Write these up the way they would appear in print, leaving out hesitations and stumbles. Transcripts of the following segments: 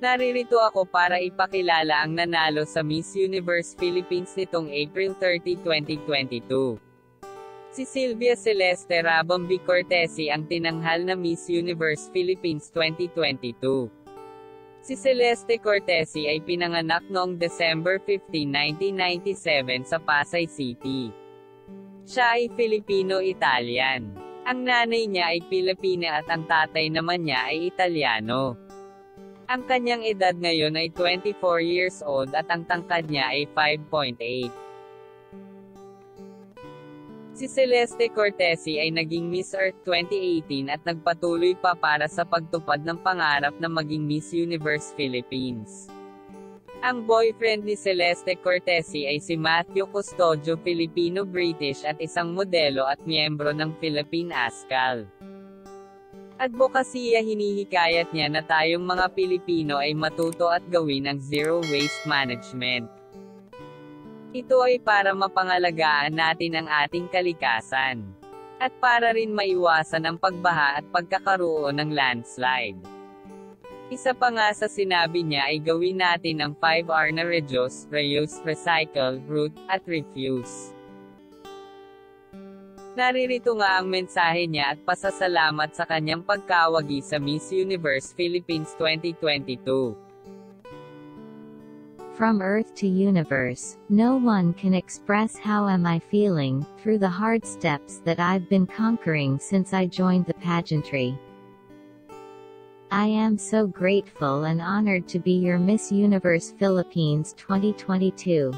Naririto ako para ipakilala ang nanalo sa Miss Universe Philippines nitong April 30, 2022. Si Sylvia Celeste Rabambi Cortesi ang tinanghal na Miss Universe Philippines 2022. Si Celeste Cortesi ay pinanganak noong December 15, 1997 sa Pasay City. Siya ay Filipino-Italian. Ang nanay niya ay Pilipina at ang tatay naman niya ay Italiano. Ang kanyang edad ngayon ay 24 years old at ang tangkad niya ay 5.8. Si Celeste Cortesi ay naging Miss Earth 2018 at nagpatuloy pa para sa pagtupad ng pangarap na maging Miss Universe Philippines. Ang boyfriend ni Celeste Cortesi ay si Matthew Custodio, Filipino-British at isang modelo at miyembro ng Philippine ASCAL. Advokasya hinihikayat niya na tayong mga Pilipino ay matuto at gawin ang zero waste management. Ito ay para mapangalagaan natin ang ating kalikasan. At para rin maiwasan ang pagbaha at pagkakaroon ng landslide. Isa pa nga sa sinabi niya ay gawin natin ang 5R na reduce, reuse, recycle, root, at refuse. Naririto nga ang mensahe niya at pasasalamat sa kanyang pagkawagi sa Miss Universe Philippines 2022. From Earth to Universe, no one can express how am I feeling, through the hard steps that I've been conquering since I joined the pageantry. I am so grateful and honored to be your Miss Universe Philippines 2022.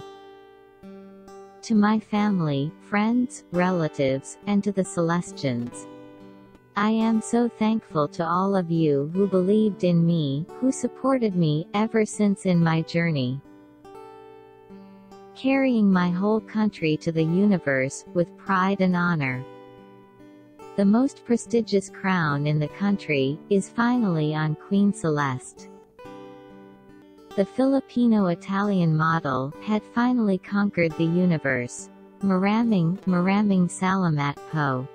To my family, friends, relatives, and to the Celestians. I am so thankful to all of you who believed in me, who supported me ever since in my journey. Carrying my whole country to the universe, with pride and honor. The most prestigious crown in the country, is finally on Queen Celeste. The Filipino-Italian model, had finally conquered the universe. Maraming salamat po.